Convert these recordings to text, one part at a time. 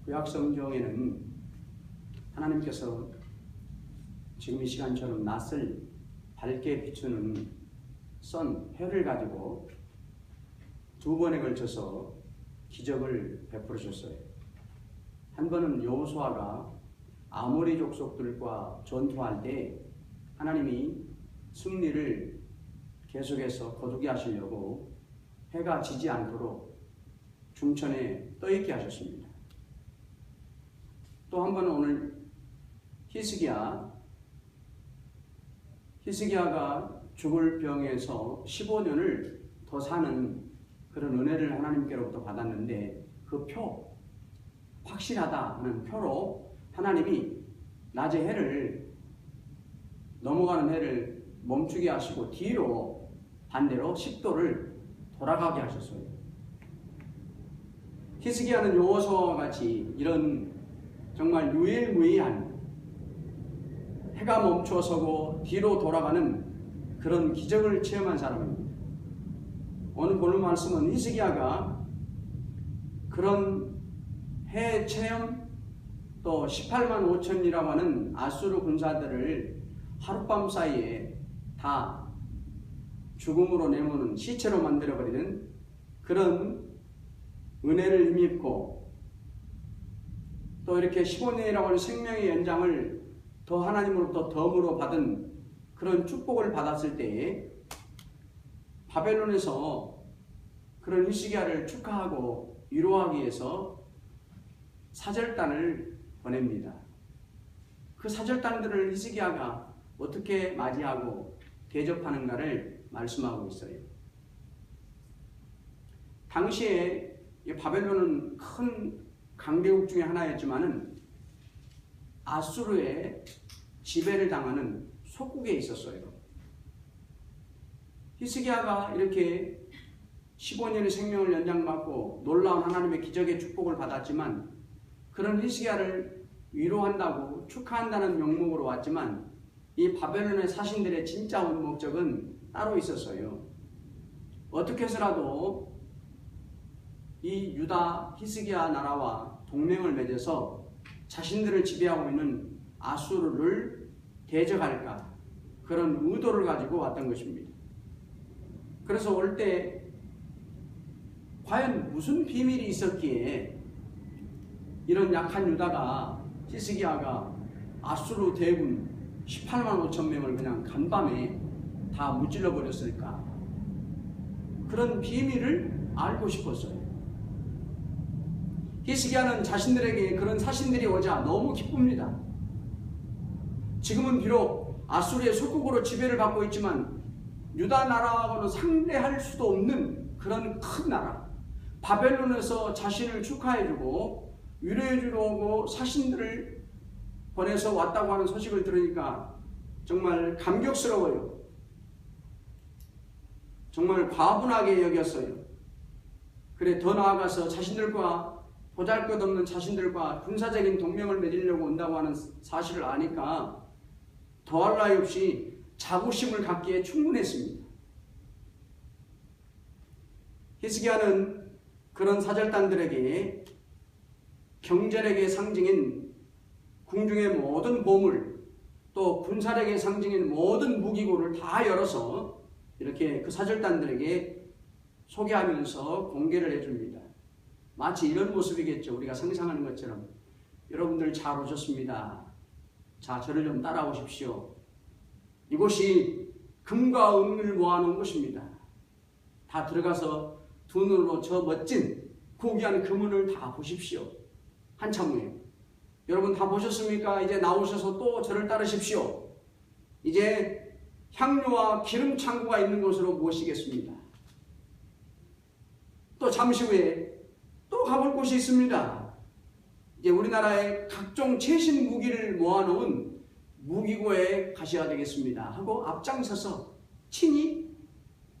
구약 성경에는 하나님께서 지금 이 시간처럼 낯을 밝게 비추는 선, 해를 가지고 두 번에 걸쳐서 기적을 베풀으셨어요. 한 번은 여호수아가 아모리 족속들과 전투할 때 하나님이 승리를 계속해서 거두게 하시려고 해가 지지 않도록 중천에 떠있게 하셨습니다. 또 한 번은 오늘 히스기야가 죽을 병에서 15년을 더 사는 그런 은혜를 하나님께로부터 받았는데 그 표, 확실하다 하는 표로 하나님이 낮의 해를, 넘어가는 해를 멈추게 하시고 뒤로 반대로 10도를 돌아가게 하셨어요. 히스기야는 여호수아와 같이 이런 정말 유일무이한 해가 멈춰서고 뒤로 돌아가는 그런 기적을 체험한 사람입니다. 오늘 보는 말씀은 히스기야가 그런 해 체험 또 18만 5천이라고 하는 아수르 군사들을 하룻밤 사이에 다 죽음으로 내모는 시체로 만들어버리는 그런 은혜를 힘입고 또 이렇게 15년이라고 하는 생명의 연장을 더 하나님으로부터 덤으로 받은 그런 축복을 받았을 때에 바벨론에서 그런 히스기야를 축하하고 위로하기 위해서 사절단을 보냅니다. 그 사절단들을 히스기야가 어떻게 맞이하고 대접하는가를 말씀하고 있어요. 당시에 바벨론은 큰 강대국 중에 하나였지만은 아수르의 지배를 당하는 속국에 있었어요. 히스기야가 이렇게 15년의 생명을 연장받고 놀라운 하나님의 기적의 축복을 받았지만 그런 히스기야를 위로한다고 축하한다는 명목으로 왔지만 이 바벨론의 사신들의 진짜 목적은 따로 있었어요. 어떻게 해서라도 이 유다 히스기야 나라와 동맹을 맺어서 자신들을 지배하고 있는 아수르를 대적할까, 그런 의도를 가지고 왔던 것입니다. 그래서 올 때 과연 무슨 비밀이 있었기에 이런 약한 유다가, 히스기야가 아수르 대군 18만 5천 명을 그냥 간밤에 다 무찔러 버렸을까? 그런 비밀을 알고 싶었어요. 히스기야는 자신들에게 그런 사신들이 오자 너무 기쁩니다. 지금은 비록 아수르의 속국으로 지배를 받고 있지만 유다 나라하고는 상대할 수도 없는 그런 큰 나라, 바벨론에서 자신을 축하해주고 위로해주러 오고 사신들을 보내서 왔다고 하는 소식을 들으니까 정말 감격스러워요. 정말 과분하게 여겼어요. 그래, 더 나아가서 자신들과 보잘것없는 자신들과 군사적인 동맹을 맺으려고 온다고 하는 사실을 아니까 더할 나위 없이 자부심을 갖기에 충분했습니다. 히스기야는 그런 사절단들에게 경제력의 상징인 궁중의 모든 보물, 또 군사력의 상징인 모든 무기고를 다 열어서 이렇게 그 사절단들에게 소개하면서 공개를 해줍니다. 마치 이런 모습이겠죠. 우리가 상상하는 것처럼. 여러분들 잘 오셨습니다. 자, 저를 좀 따라오십시오. 이곳이 금과 은을 모아놓은 곳입니다. 다 들어가서 두 눈으로 저 멋진 고귀한 금은을 다 보십시오. 한참 후에. 여러분 다 보셨습니까? 이제 나오셔서 또 저를 따르십시오. 이제 향료와 기름 창고가 있는 곳으로 모시겠습니다. 또 잠시 후에 또 가볼 곳이 있습니다. 이제 우리나라의 각종 최신 무기를 모아놓은 무기고에 가셔야 되겠습니다 하고 앞장서서 친히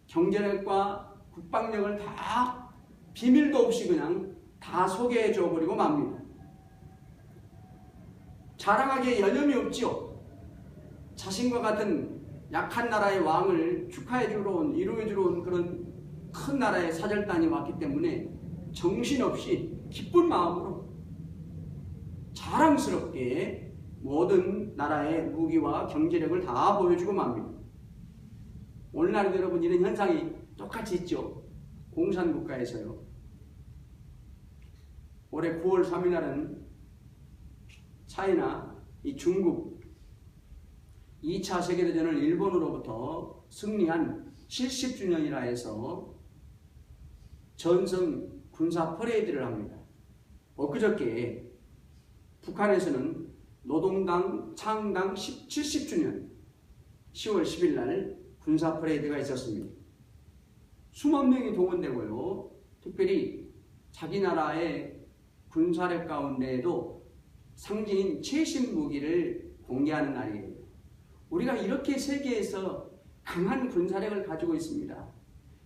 경제력과 국방력을 다 비밀도 없이 그냥 다 소개해 줘버리고 맙니다. 자랑하기에 여념이 없지요. 자신과 같은 약한 나라의 왕을 축하해 주러 온, 위로해 주러 온 그런 큰 나라의 사절단이 왔기 때문에 정신없이 기쁜 마음으로 자랑스럽게 모든 나라의 무기와 경제력을 다 보여주고 맙니다. 오늘날에도 여러분 이런 현상이 똑같이 있죠. 공산국가에서요. 올해 9월 3일 날은 차이나 이 중국 2차 세계대전을 일본으로부터 승리한 70주년이라 해서 전성 군사 퍼레이드를 합니다. 엊그저께 북한에서는 노동당 창당 70주년 10월 10일 날 군사 퍼레이드가 있었습니다. 수만 명이 동원되고요. 특별히 자기 나라의 군사력 가운데에도 상징인 최신 무기를 공개하는 날이에요. 우리가 이렇게 세계에서 강한 군사력을 가지고 있습니다.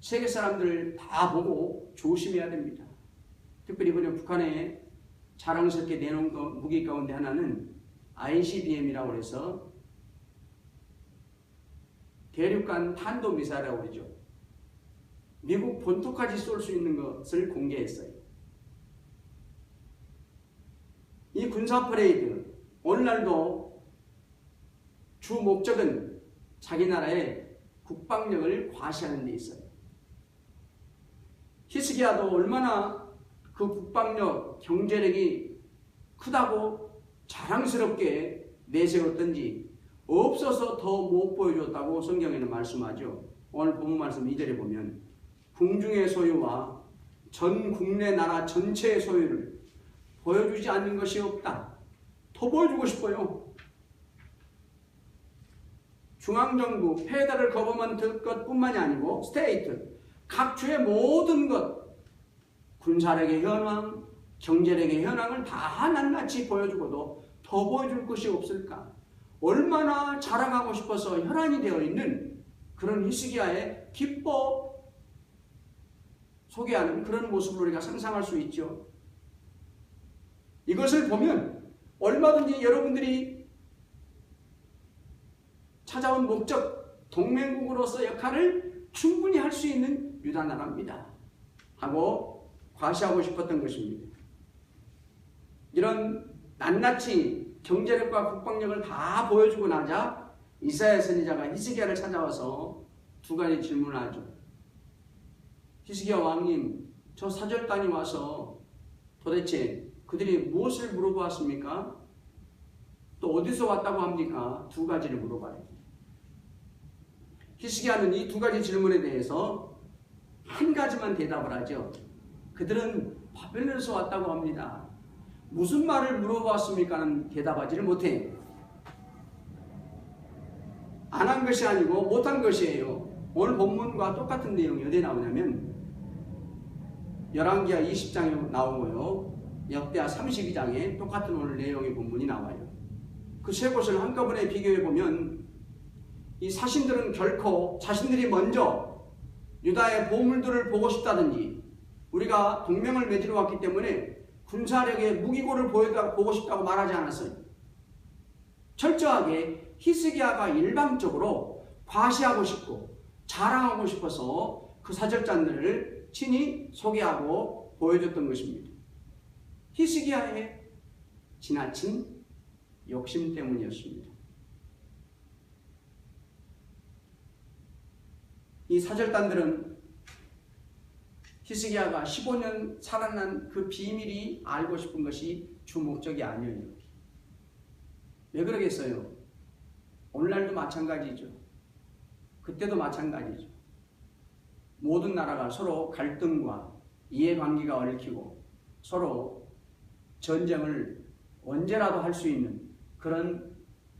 세계 사람들 다 보고 조심해야 됩니다. 특별히 이번에 북한에 자랑스럽게 내놓은 무기 가운데 하나는 ICBM이라고 해서 대륙간 탄도미사일이라고 그러죠. 미국 본토까지 쏠 수 있는 것을 공개했어요. 이 군사 퍼레이드, 오늘날도 주 목적은 자기 나라의 국방력을 과시하는 데 있어요. 히스기야도 얼마나 그 국방력, 경제력이 크다고 자랑스럽게 내세웠던지 없어서 더 못 보여줬다고 성경에는 말씀하죠. 오늘 본문 말씀 2절에 보면 궁중의 소유와 전 국내 나라 전체의 소유를 보여주지 않는 것이 없다. 더 보여주고 싶어요. 중앙정부, 페더럴 거버먼트 것뿐만이 아니고 스테이트, 각 주의 모든 것, 군사력의 현황, 경제력의 현황을 다 낱낱이 보여주고도 더 보여줄 것이 없을까? 얼마나 자랑하고 싶어서 혈안이 되어 있는 그런 히스기야의 기뻐 소개하는 그런 모습을 우리가 상상할 수 있죠. 이것을 보면 얼마든지 여러분들이 찾아온 목적, 동맹국으로서 역할을 충분히 할 수 있는 유다 나라입니다. 하고 과시하고 싶었던 것입니다. 이런 낱낱이 경제력과 국방력을 다 보여주고 나자 이사야 선지자가 히스기야를 찾아와서 두 가지 질문을 하죠. 히스기야 왕님, 저 사절단이 와서 도대체 그들이 무엇을 물어보았습니까? 또 어디서 왔다고 합니까? 두 가지를 물어봐요. 히스기야는 이 두 가지 질문에 대해서 한 가지만 대답을 하죠. 그들은 바벨론에서 왔다고 합니다. 무슨 말을 물어보았습니까는 대답하지를 못해요. 안 한 것이 아니고 못한 것이에요. 오늘 본문과 똑같은 내용이 어디에 나오냐면 열왕기하 20장에 나오고요. 역대하 32장에 똑같은 오늘 내용의 본문이 나와요. 그 세 곳을 한꺼번에 비교해 보면 이 사신들은 결코 자신들이 먼저 유다의 보물들을 보고 싶다든지 우리가 동맹을 맺으러 왔기 때문에 군사력의 무기고를 보고 싶다고 말하지 않았어요. 철저하게 히스기야가 일방적으로 과시하고 싶고 자랑하고 싶어서 그 사절단들을 친히 소개하고 보여줬던 것입니다. 히스기야의 지나친 욕심 때문이었습니다. 이 사절단들은 히스기야가 15년 살아난 그 비밀이 알고 싶은 것이 주 목적이 아니에요. 왜 그러겠어요? 오늘날도 마찬가지죠. 그때도 마찬가지죠. 모든 나라가 서로 갈등과 이해관계가 얽히고 서로 전쟁을 언제라도 할 수 있는 그런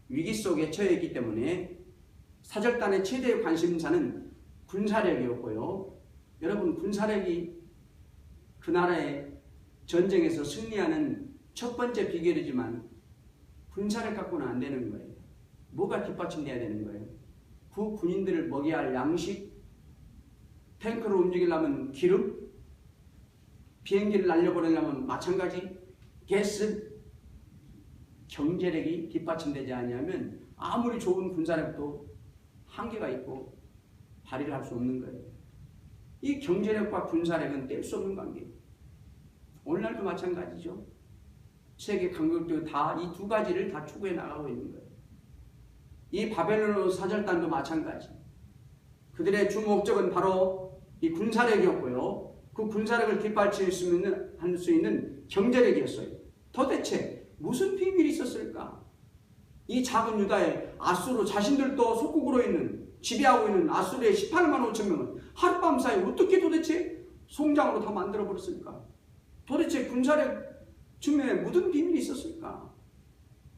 위기 속에 처해 있기 때문에 사절단의 최대의 관심사는 군사력이었고요. 여러분, 군사력이 그 나라의 전쟁에서 승리하는 첫 번째 비결이지만 군사력 갖고는 안 되는 거예요. 뭐가 뒷받침돼야 되는 거예요? 그 군인들을 먹여야 할 양식, 탱크를 움직이려면 기름, 비행기를 날려보내려면 마찬가지, 가스, 경제력이 뒷받침되지 않으면 아무리 좋은 군사력도 한계가 있고 발휘를 할 수 없는 거예요. 이 경제력과 군사력은 뗄 수 없는 관계예요. 오늘날도 마찬가지죠. 세계 강국도 다 이 두 가지를 다 추구해 나가고 있는 거예요. 이 바벨론 사절단도 마찬가지. 그들의 주 목적은 바로 이 군사력이었고요. 그 군사력을 뒷받칠 할 수 있는 경제력이었어요. 도대체 무슨 비밀이 있었을까? 이 작은 유다에 아수르 자신들도 속국으로 있는 지배하고 있는 아수르의 18만 5천 명은 하룻밤 사이에 어떻게 도대체 송장으로 다 만들어 버렸을까? 도대체 군사력 측면에 무슨 비밀이 있었을까?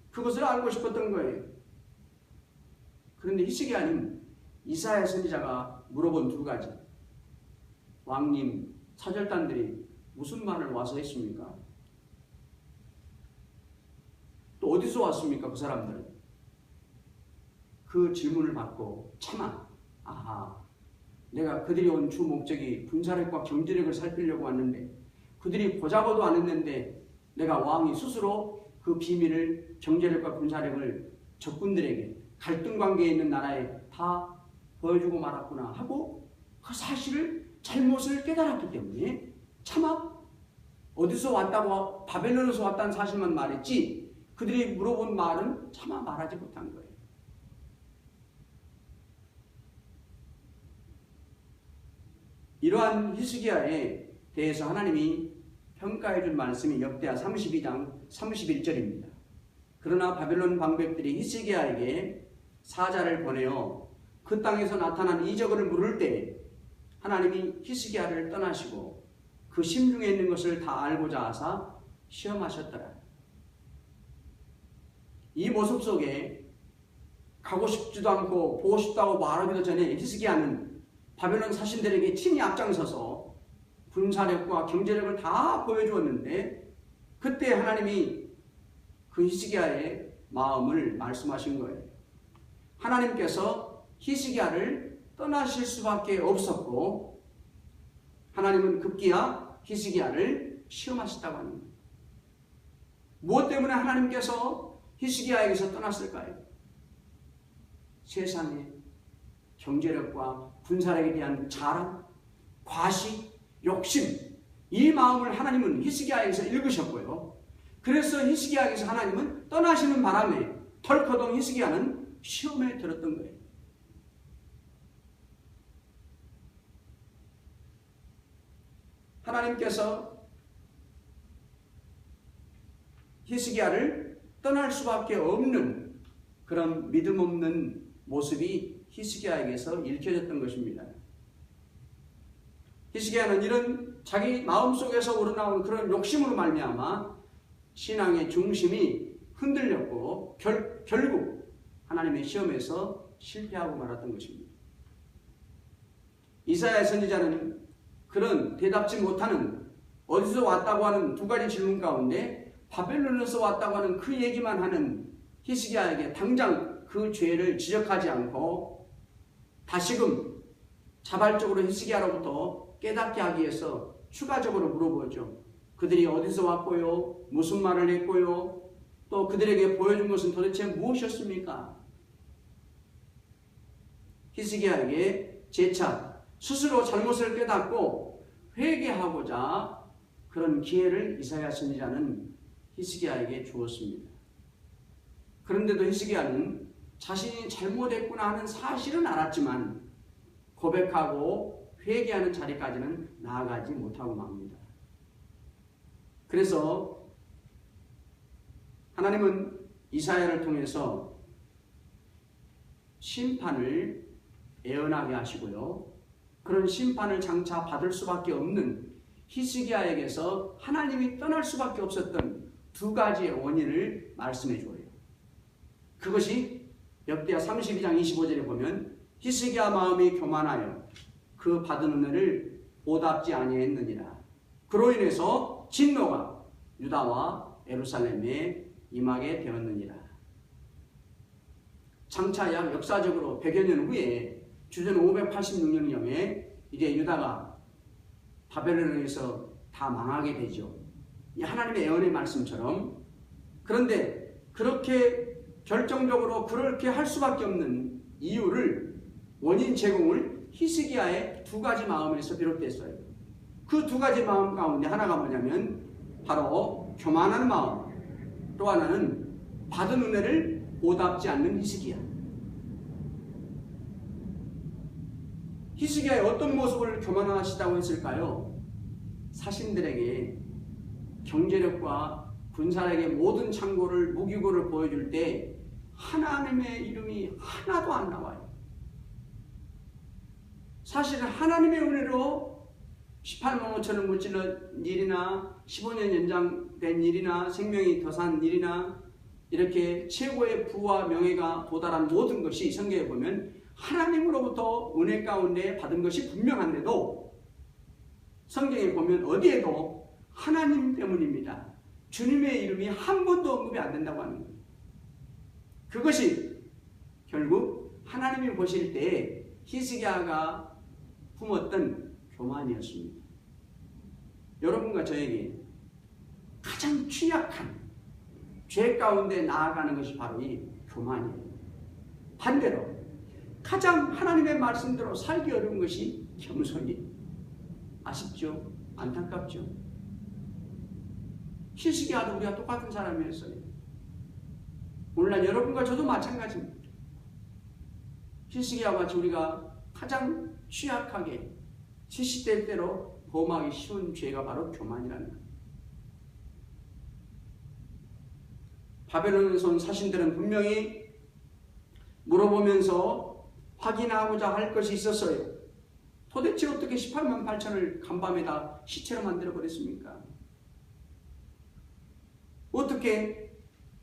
그것을 알고 싶었던 거예요. 그런데 히스기야는 이사야 선지자가 물어본 두 가지. 왕님, 사절단들이 무슨 말을 와서 했습니까? 또 어디서 왔습니까? 그 사람들은. 그 질문을 받고 차마 아하, 내가 그들이 온 주 목적이 군사력과 경제력을 살피려고 왔는데 그들이 보자고도 안 했는데 내가 왕이 스스로 그 비밀을 경제력과 군사력을 적군들에게 갈등 관계에 있는 나라에 다 보여주고 말았구나 하고 그 사실을 잘못을 깨달았기 때문에 차마 어디서 왔다고 바벨론에서 왔다는 사실만 말했지 그들이 물어본 말은 차마 말하지 못한 거예요. 이러한 히스기야에 대해서 하나님이 평가해 준 말씀이 역대하 32장 31절입니다. 그러나 바벨론 방백들이 히스기야에게 사자를 보내어 그 땅에서 나타난 이적을 물을 때 하나님이 히스기야를 떠나시고 그 심중에 있는 것을 다 알고자 하사 시험하셨더라. 이 모습 속에 가고 싶지도 않고 보고 싶다고 말하기도 전에 히스기야는 바벨론 사신들에게 친히 앞장서서 군사력과 경제력을 다 보여주었는데 그때 하나님이 그 히스기야의 마음을 말씀하신 거예요. 하나님께서 히스기야를 떠나실 수밖에 없었고 하나님은 급기야 히스기야를 시험하셨다고 합니다. 무엇 때문에 하나님께서 히스기야에게서 떠났을까요? 세상의 경제력과 군사력에 대한 자랑, 과시, 욕심, 이 마음을 하나님은 히스기야에게서 읽으셨고요. 그래서 히스기야에게서 하나님은 떠나시는 바람에 덜커덩 히스기야는 시험에 들었던 거예요. 하나님께서 히스기야를 떠날 수밖에 없는 그런 믿음 없는 모습이 히스기야에게서 읽혀졌던 것입니다. 히스기야는 이런 자기 마음속에서 우러나온 그런 욕심으로 말미암아 신앙의 중심이 흔들렸고 결국 하나님의 시험에서 실패하고 말았던 것입니다. 이사야 선지자는 그런 대답지 못하는 어디서 왔다고 하는 두 가지 질문 가운데 바벨론에서 왔다고 하는 그 얘기만 하는 히스기야에게 당장 그 죄를 지적하지 않고 다시금 자발적으로 히스기야로부터 깨닫게 하기 위해서 추가적으로 물어보죠. 그들이 어디서 왔고요? 무슨 말을 했고요? 또 그들에게 보여준 것은 도대체 무엇이었습니까? 히스기야에게 재차 스스로 잘못을 깨닫고 회개하고자 그런 기회를 이사야 선지자는 히스기야에게 주었습니다. 그런데도 히스기야는 자신이 잘못했구나 하는 사실은 알았지만 고백하고 회개하는 자리까지는 나아가지 못하고 맙니다. 그래서 하나님은 이사야를 통해서 심판을 예언하게 하시고요. 그런 심판을 장차 받을 수밖에 없는 히스기야에게서 하나님이 떠날 수밖에 없었던 두 가지의 원인을 말씀해 줘요. 그것이 역대하 32장 25절에 보면 히스기야 마음이 교만하여 그 받은 은혜를 보답지 아니했느니라. 그로 인해서 진노가 유다와 예루살렘에 임하게 되었느니라. 장차 약 역사적으로 100여 년 후에 주전 586년경에 이제 유다가 바벨론에 의해서 다 망하게 되죠. 이 하나님의 예언의 말씀처럼. 그런데 그렇게 결정적으로 그렇게 할 수밖에 없는 이유를 원인 제공을 히스기야의 두 가지 마음에서 비롯됐어요. 그 두 가지 마음 가운데 하나가 뭐냐면 바로 교만한 마음, 또 하나는 받은 은혜를 보답지 않는 히스기야. 히스기야의 어떤 모습을 교만하시다고 했을까요? 사신들에게 경제력과 군사력의 모든 창고를 무기고를 보여줄 때 하나님의 이름이 하나도 안 나와요. 사실 하나님의 은혜로 18만 5천을 무찔러 일이나 15년 연장된 일이나 생명이 더 산 일이나 이렇게 최고의 부와 명예가 도달한 모든 것이 성경에 보면 하나님으로부터 은혜 가운데 받은 것이 분명한데도 성경에 보면 어디에도 하나님 때문입니다. 주님의 이름이 한 번도 언급이 안 된다고 하는 거예요. 그것이 결국 하나님이 보실 때 히스기야가 품었던 교만이었습니다. 여러분과 저에게 가장 취약한 죄 가운데 나아가는 것이 바로 이 교만이에요. 반대로 가장 하나님의 말씀대로 살기 어려운 것이 겸손이에요. 아쉽죠? 안타깝죠? 히스기야도 우리가 똑같은 사람이었어요. 오늘날 여러분과 저도 마찬가지입니다. 히스기야와 같이 우리가 가장 취약하게 시시때때로 범하기 쉬운 죄가 바로 교만이라는 거예요. 바벨론에서 온 사신들은 분명히 물어보면서 확인하고자 할 것이 있었어요. 도대체 어떻게 18만 8천을 간밤에다 시체로 만들어버렸습니까? 어떻게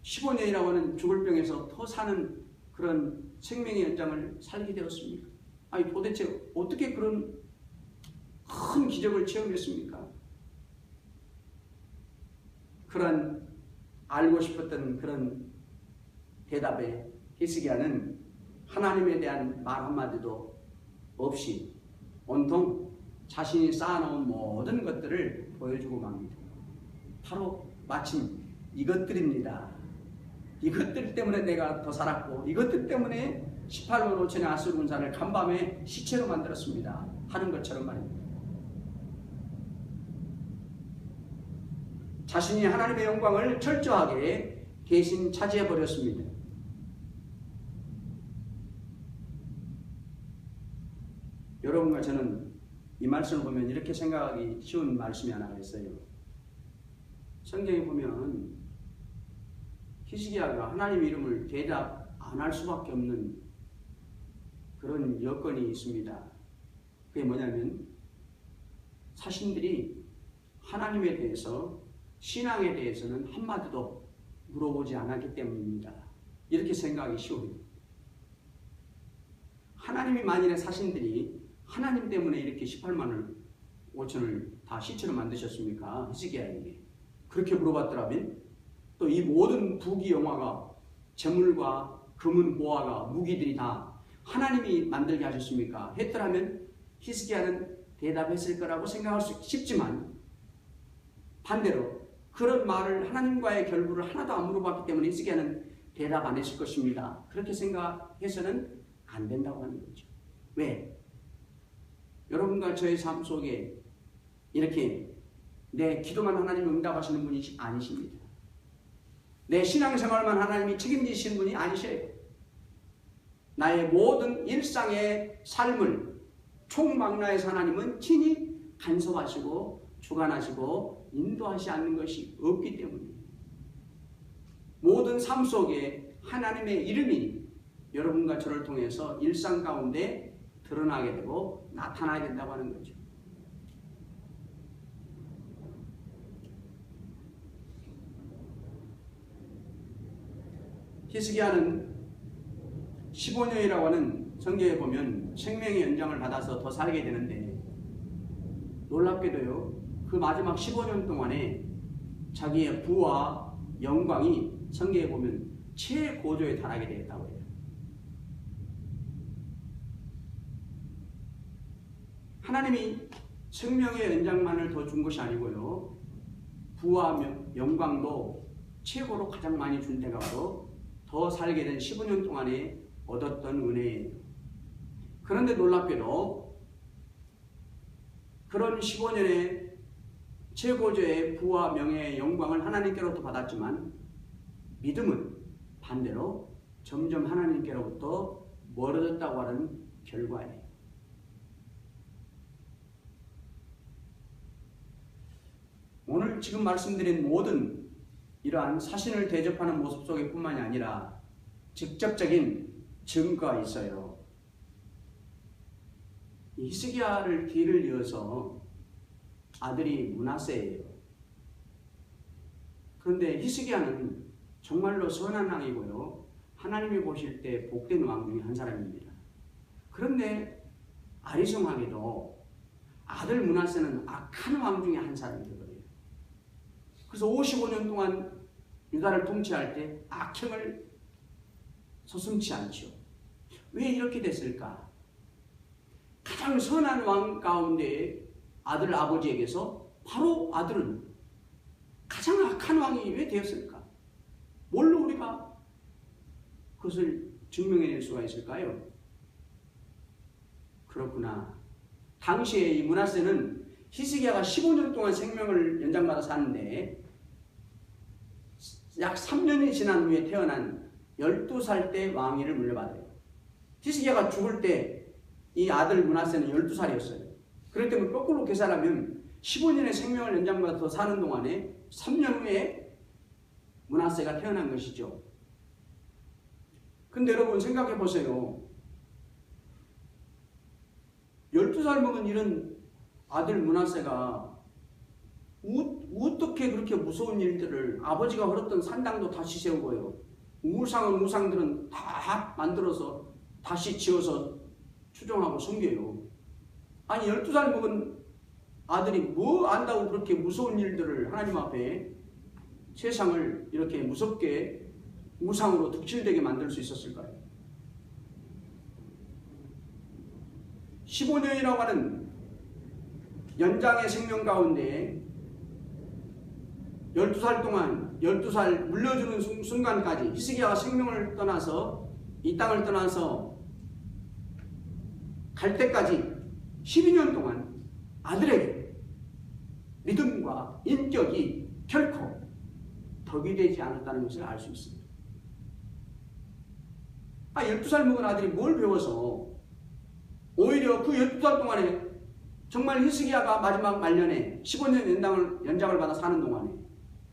15년이라고 하는 죽을 병에서 더 사는 그런 생명의 연장을 살게 되었습니까? 아니 도대체 어떻게 그런 큰 기적을 체험했습니까? 그런 알고 싶었던 그런 대답에 히스기야는 하나님에 대한 말 한마디도 없이 온통 자신이 쌓아놓은 모든 것들을 보여주고 맙니다. 바로 마침 이것들입니다. 이것들 때문에 내가 더 살았고 이것들 때문에 18만 5천의 아수르 군사를 간밤에 시체로 만들었습니다. 하는 것처럼 말입니다. 자신이 하나님의 영광을 철저하게 대신 차지해버렸습니다. 여러분과 저는 이 말씀을 보면 이렇게 생각하기 쉬운 말씀이 하나 있어요. 성경에 보면 히스기야가 하나님의 이름을 대답 안 할 수밖에 없는 그런 여건이 있습니다. 그게 뭐냐면 사신들이 하나님에 대해서 신앙에 대해서는 한마디도 물어보지 않았기 때문입니다. 이렇게 생각하기 쉬워요. 하나님이 만일에 사신들이 하나님 때문에 이렇게 18만 5천을 다 시체로 만드셨습니까? 히스기야에게 그렇게 물어봤더라면 또 이 모든 부귀 영화가 재물과 금은 보화가 무기들이 다 하나님이 만들게 하셨습니까? 했더라면 히스기야는 대답했을 거라고 생각할 수 싶지만 반대로 그런 말을 하나님과의 결부를 하나도 안 물어봤기 때문에 히스기야는 대답 안 했을 것입니다. 그렇게 생각해서는 안 된다고 하는 거죠. 왜? 여러분과 저의 삶 속에 이렇게 내 기도만 하나님이 응답하시는 분이 아니십니다. 내 신앙생활만 하나님이 책임지시는 분이 아니셔요. 나의 모든 일상의 삶을 총망라해서 하나님은 친히 간섭하시고 주관하시고 인도하지 않는 것이 없기 때문입니다. 모든 삶 속에 하나님의 이름이 여러분과 저를 통해서 일상 가운데 드러나게 되고 나타나야 된다고 하는 거죠. 히스기야는 15년이라고 하는 성경에 보면 생명의 연장을 받아서 더 살게 되는데 놀랍게도요. 그 마지막 15년 동안에 자기의 부와 영광이 성경에 보면 최고조에 달하게 되었다고 해요. 하나님이 생명의 연장만을 더 준 것이 아니고요. 부와 영광도 최고로 가장 많이 준 데가 바로 더 살게 된 15년 동안에 얻었던 은혜예요. 그런데 놀랍게도 그런 15년의 최고조의 부와 명예의 영광을 하나님께로부터 받았지만 믿음은 반대로 점점 하나님께로부터 멀어졌다고 하는 결과예요. 오늘 지금 말씀드린 모든 이러한 사신을 대접하는 모습 속에 뿐만이 아니라 직접적인 증거가 있어요. 히스기야를 뒤를 이어서 아들이 므낫세예요. 그런데 히스기야는 정말로 선한 왕이고요. 하나님이 보실 때 복된 왕 중에 한 사람입니다. 그런데 아리송하게도 아들 므낫세는 악한 왕 중에 한 사람이 되어버려요. 그래서 55년 동안 유다를 통치할 때 악행을 서슴지 않죠. 왜 이렇게 됐을까? 가장 선한 왕 가운데 아들 아버지에게서 바로 아들은 가장 악한 왕이 왜 되었을까? 뭘로 우리가 그것을 증명해낼 수가 있을까요? 그렇구나. 당시에 이 므낫세는 히스기야가 15년 동안 생명을 연장받아 사는데 약 3년이 지난 후에 태어난 12살 때 왕위를 물려받아요. 히스기야가 죽을 때 이 아들 므낫세는 12살이었어요. 그렇기 때문에 거꾸로 계산하면 15년의 생명을 연장받아서 사는 동안에 3년 후에 므낫세가 태어난 것이죠. 근데 여러분 생각해 보세요. 12살 먹은 이런 아들 므낫세가 어떻게 그렇게 무서운 일들을 아버지가 걸었던 산당도 다시 세우고요. 우상들은 다 만들어서 다시 지어서 추종하고 섬겨요. 아니 12살 먹은 아들이 뭐 안다고 그렇게 무서운 일들을 하나님 앞에 세상을 이렇게 무섭게 우상으로 득실되게 만들 수 있었을까요? 15년이라고 하는 연장의 생명 가운데 12살 동안 12살 물려주는 순간까지 히스기야가 생명을 떠나서 이 땅을 떠나서 갈 때까지 12년 동안 아들에게 믿음과 인격이 결코 덕이 되지 않았다는 것을 알 수 있습니다. 12살 먹은 아들이 뭘 배워서 오히려 그 12살 동안에 정말 히스기야가 마지막 말년에 15년 연장을 받아 사는 동안에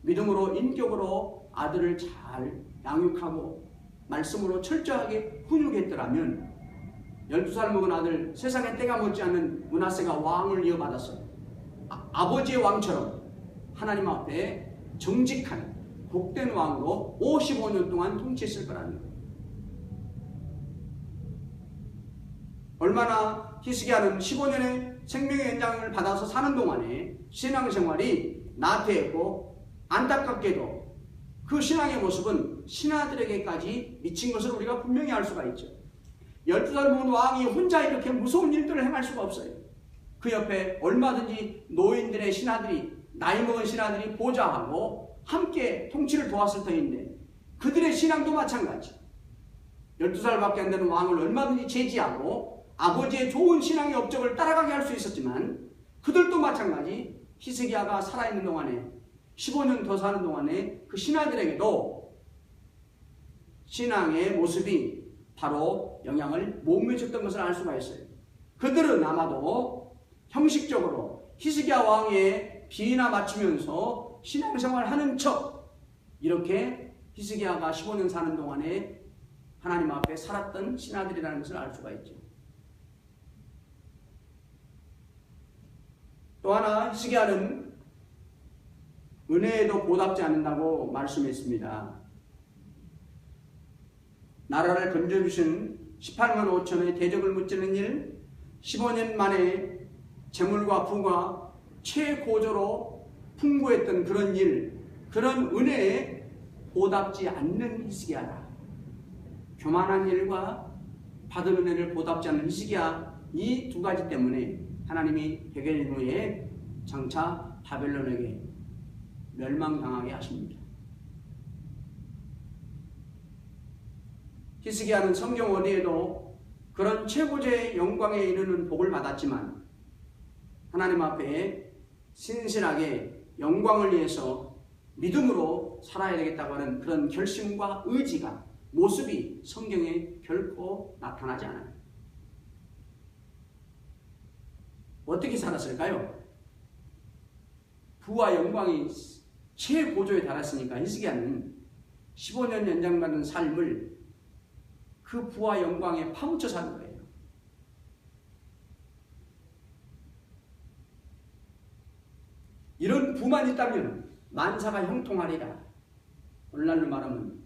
믿음으로 인격으로 아들을 잘 양육하고 말씀으로 철저하게 훈육했더라면 12살 먹은 아들 세상에 때가 묻지 않는 므낫세가 왕을 이어받았어요. 아버지의 왕처럼 하나님 앞에 정직한 복된 왕으로 55년 동안 통치했을 거라는 거예요. 얼마나 히스기야는 15년의 생명의 연장을 받아서 사는 동안에 신앙생활이 나태했고 안타깝게도 그 신앙의 모습은 신하들에게까지 미친 것을 우리가 분명히 알 수가 있죠. 12살 먹은 왕이 혼자 이렇게 무서운 일들을 행할 수가 없어요. 그 옆에 얼마든지 노인들의 신하들이 나이 먹은 신하들이 보좌하고 함께 통치를 도왔을 터인데 그들의 신앙도 마찬가지. 12살밖에 안 되는 왕을 얼마든지 제지하고 아버지의 좋은 신앙의 업적을 따라가게 할 수 있었지만 그들도 마찬가지 히스기야가 살아있는 동안에 15년 더 사는 동안에 그 신하들에게도 신앙의 모습이 바로 영향을 못 미쳤던 것을 알 수가 있어요. 그들은 아마도 형식적으로 히스기야 왕의 비위나 맞추면서 신앙생활을 하는 척 이렇게 히스기야가 15년 사는 동안에 하나님 앞에 살았던 신하들이라는 것을 알 수가 있죠. 또 하나 히스기야는 은혜에도 보답지 않는다고 말씀했습니다. 나라를 건져주신 18만 5천의 대적을 무찌르는 일, 15년 만에 재물과 부가 최고조로 풍부했던 그런 일, 그런 은혜에 보답지 않는 히스기야다. 교만한 일과 받은 은혜를 보답지 않는 히스기야, 이 두 가지 때문에 하나님이 100년 후에 장차 바벨론에게 멸망당하게 하십니다. 히스기야는 성경 어디에도 그런 최고의 영광에 이르는 복을 받았지만 하나님 앞에 신실하게 영광을 위해서 믿음으로 살아야 되겠다고 하는 그런 결심과 의지가, 모습이 성경에 결코 나타나지 않아요. 어떻게 살았을까요? 부와 영광이 최고조에 달했으니까 히스기야는 15년 연장받은 삶을 그 부와 영광에 파묻혀 사는 거예요. 이런 부만 있다면 만사가 형통하리라. 오늘날로 말하면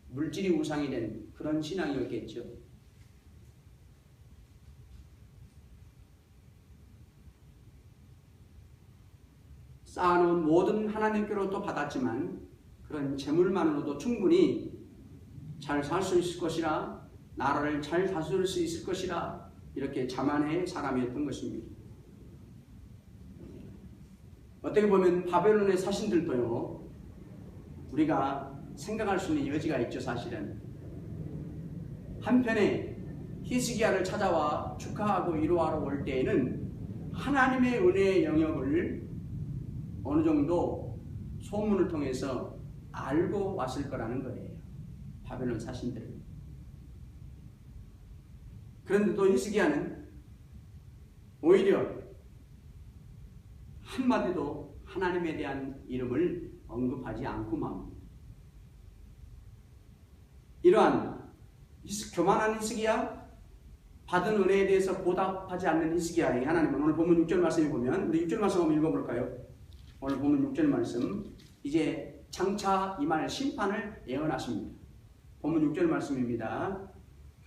물질이 우상이 된 그런 신앙이었겠죠. 쌓아놓은 모든 하나님께로부터 받았지만 그런 재물만으로도 충분히 잘 살 수 있을 것이라, 나라를 잘 다스릴 수 있을 것이라 이렇게 자만의 사람이었던 것입니다. 어떻게 보면 바벨론의 사신들도요, 우리가 생각할 수 있는 여지가 있죠. 사실은 한편에 히스기야를 찾아와 축하하고 위로하러 올 때에는 하나님의 은혜의 영역을 어느 정도 소문을 통해서 알고 왔을 거라는 거예요. 바벨론 사신들. 그런데 또 히스기야는 오히려 한마디도 하나님에 대한 이름을 언급하지 않고 맙니다. 이러한 교만한 히스기야, 받은 은혜에 대해서 보답하지 않는 히스기야에게 하나님은 오늘 본문 6절 말씀에 보면, 우리 6절 말씀 한번 읽어볼까요? 오늘 본문 6절 말씀, 이제 장차 임할 심판을 예언하십니다. 본문 6절 말씀입니다.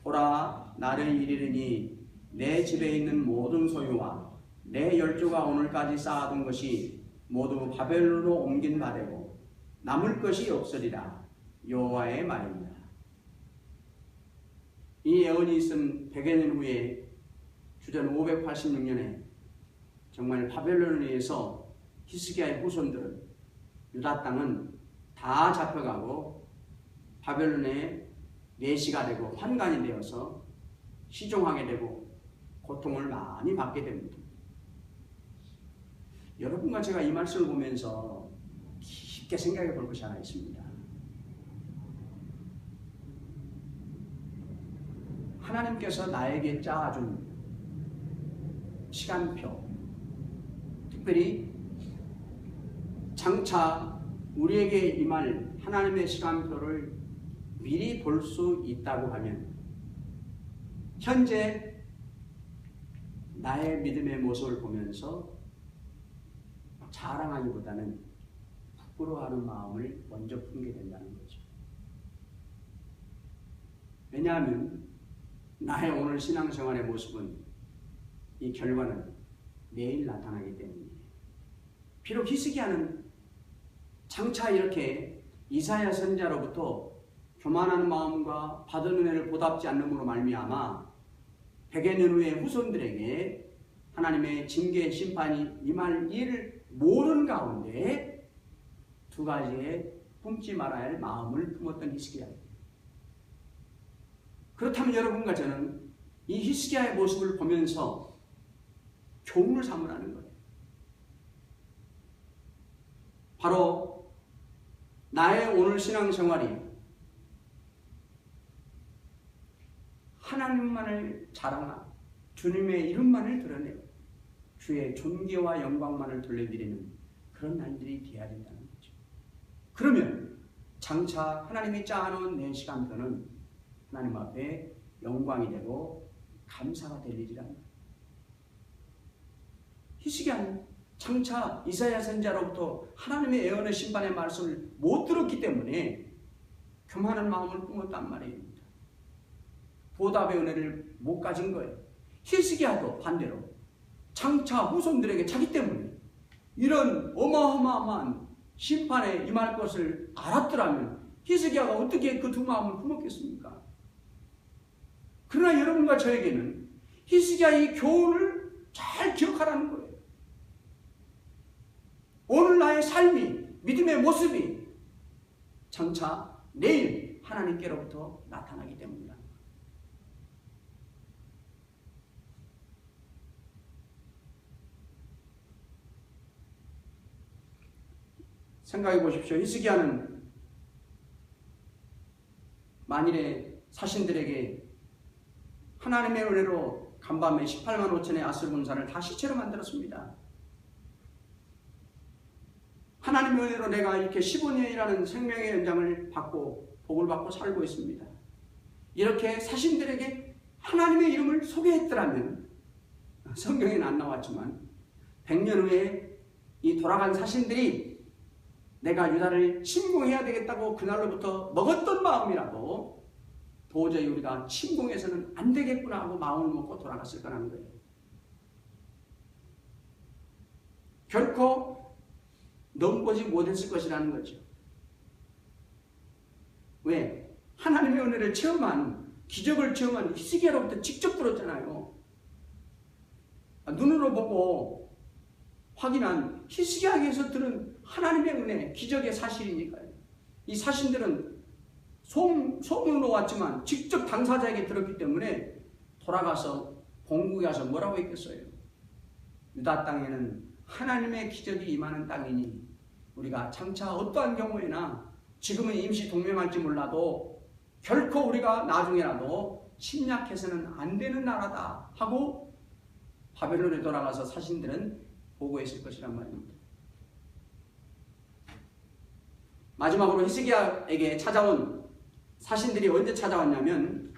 보라, 나를 이르리니 내 집에 있는 모든 소유와 내 열조가 오늘까지 쌓아둔 것이 모두 바벨론으로 옮긴 바 되고 남을 것이 없으리라. 여호와의 말입니다. 이 예언이 있은 100여 년 후에 주전 586년에 정말 바벨론에 의해서 히스기야의 후손들은, 유다 땅은 다 잡혀가고 바벨론의 내시가 되고 환관이 되어서 시종하게 되고 고통을 많이 받게 됩니다. 여러분과 제가 이 말씀을 보면서 깊게 생각해 볼 것이 하나 있습니다. 하나님께서 나에게 짜준 시간표, 특별히 장차 우리에게 임할 하나님의 시간표를 미리 볼 수 있다고 하면, 현재 나의 믿음의 모습을 보면서 자랑하기보다는 부끄러워하는 마음을 먼저 품게 된다는 거죠. 왜냐하면 나의 오늘 신앙생활의 모습은, 이 결과는 내일 나타나기 때문이에요. 비록 히스기야는 장차 이렇게 이사야 선지자로부터 교만한 마음과 받은 은혜를 보답지 않음으로 말미암아 100여 년 후에 후손들에게 하나님의 징계 심판이 임할 일을 모르는 가운데 두 가지의 품지 말아야 할 마음을 품었던 히스기야입니다. 그렇다면 여러분과 저는 이 히스기야의 모습을 보면서 교훈을 삼으라는 거예요. 바로 나의 오늘 신앙생활이 하나님만을 자랑하고 주님의 이름만을 드러내고 주의 존귀와 영광만을 돌려드리는 그런 날들이 되어야 된다는 거죠. 그러면 장차 하나님이 짜놓은 내 시간표는 하나님 앞에 영광이 되고 감사가 될 일이란 말이에요. 히스기야는 장차 이사야 선지자로부터 하나님의 예언의 심판의 말씀을 못 들었기 때문에 교만한 마음을 품었단 말입니다. 보답의 은혜를 못 가진 거예요. 히스기야도 반대로 장차 후손들에게 자기 때문에 이런 어마어마한 심판에 임할 것을 알았더라면 히스기야가 어떻게 그 두 마음을 품었겠습니까? 그러나 여러분과 저에게는 히스기야의 교훈을 잘 기억하라는 거예요. 오늘 나의 삶이, 믿음의 모습이 장차 내일 하나님께로부터 나타나기 때문이다. 생각해 보십시오. 히스기야는 만일에 사신들에게 하나님의 은혜로 간밤에 18만 5천의 아수르 군사를 다 시체로 만들었습니다. 하나님의 은혜로 내가 이렇게 15년이라는 생명의 연장을 받고 복을 받고 살고 있습니다. 이렇게 사신들에게 하나님의 이름을 소개했더라면, 성경에는 안 나왔지만 100년 후에 이 돌아간 사신들이 내가 유다를 침공해야 되겠다고 그날로부터 먹었던 마음이라도 도저히 우리가 침공해서는 안 되겠구나 하고 마음을 먹고 돌아갔을 거라는 거예요. 결코 넘보지 못했을 것이라는 거죠. 왜? 하나님의 은혜를 체험한, 기적을 체험한 히스기야로부터 직접 들었잖아요. 눈으로 보고 확인한 히스기야에게서 들은 하나님의 은혜, 기적의 사실이니까요. 이 사신들은 소문으로 왔지만 직접 당사자에게 들었기 때문에 돌아가서 본국에 가서 뭐라고 했겠어요? 유다 땅에는 하나님의 기적이 임하는 땅이니 우리가 장차 어떠한 경우에나 지금은 임시 동맹할지 몰라도 결코 우리가 나중에라도 침략해서는 안 되는 나라다 하고 바벨론에 돌아가서 사신들은 보고했을 것이란 말입니다. 마지막으로 히스기야에게 찾아온 사신들이 언제 찾아왔냐면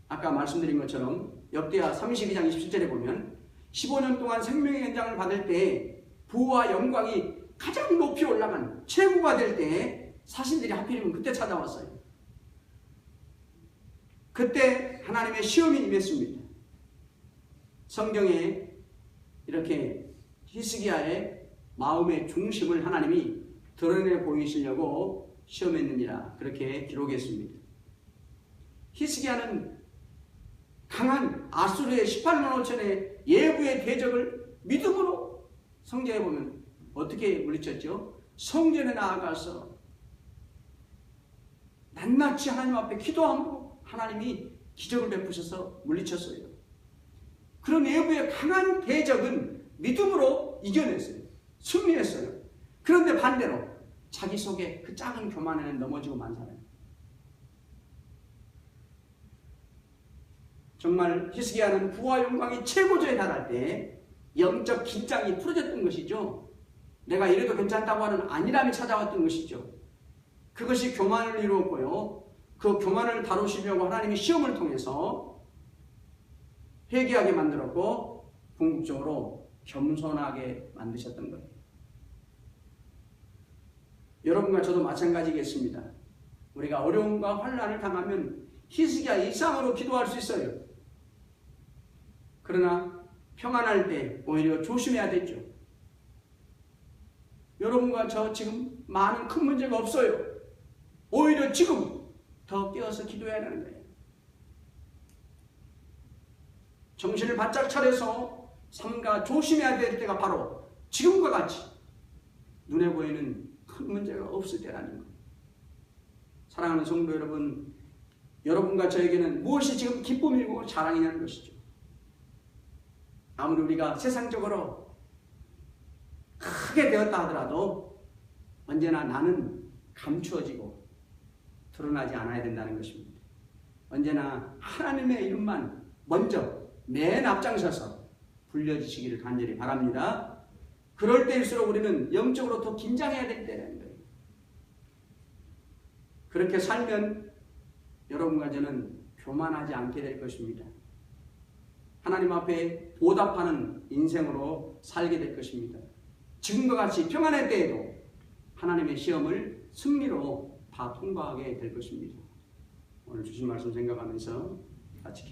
아까 말씀드린 것처럼 역대하 32장 27절에 보면 15년 동안 생명의 연장을 받을 때 부와 영광이 가장 높이 올라간 최고가 될 때 사신들이 하필이면 그때 찾아왔어요. 그때 하나님의 시험이 임했습니다. 성경에 이렇게 히스기야의 마음의 중심을 하나님이 드러내 보이시려고 시험했느니라 그렇게 기록했습니다. 히스기야는 강한 아수르의 18만 5천의 예부의 대적을 믿음으로 성경에 보면 어떻게 물리쳤죠? 성전에 나아가서 낱낱이 하나님 앞에 기도함으로 하나님이 기적을 베푸셔서 물리쳤어요. 그런 예부의 강한 대적은 믿음으로 이겨냈어요. 승리했어요. 그런데 반대로 자기 속에 그 작은 교만에는 넘어지고만 살아요. 정말 히스기야는 부와 영광이 최고조에 달할 때 영적 긴장이 풀어졌던 것이죠. 내가 이래도 괜찮다고 하는 안일함이 찾아왔던 것이죠. 그것이 교만을 이루었고요. 그 교만을 다루시려고 하나님이 시험을 통해서 회개하게 만들었고 궁극적으로 겸손하게 만드셨던 거예요. 여러분과 저도 마찬가지겠습니다. 우리가 어려움과 환난을 당하면 히스기야 이상으로 기도할 수 있어요. 그러나 평안할 때 오히려 조심해야 되죠. 여러분과 저 지금 많은 큰 문제가 없어요. 오히려 지금 더 깨어서 기도해야 하는 거예요. 정신을 바짝 차려서 삼가 조심해야 될 때가 바로 지금과 같이 눈에 보이는 큰 문제가 없을 때라는 것. 사랑하는 성도 여러분, 여러분과 저에게는 무엇이 지금 기쁨이고 자랑이냐는 것이죠. 아무리 우리가 세상적으로 크게 되었다 하더라도 언제나 나는 감추어지고 드러나지 않아야 된다는 것입니다. 언제나 하나님의 이름만 먼저 맨 앞장서서 불려주시기를 간절히 바랍니다. 그럴 때일수록 우리는 영적으로 더 긴장해야 될 때라는 거예요. 그렇게 살면 여러분과 저는 교만하지 않게 될 것입니다. 하나님 앞에 보답하는 인생으로 살게 될 것입니다. 지금과 같이 평안할 때에도 하나님의 시험을 승리로 다 통과하게 될 것입니다. 오늘 주신 말씀 생각하면서 같이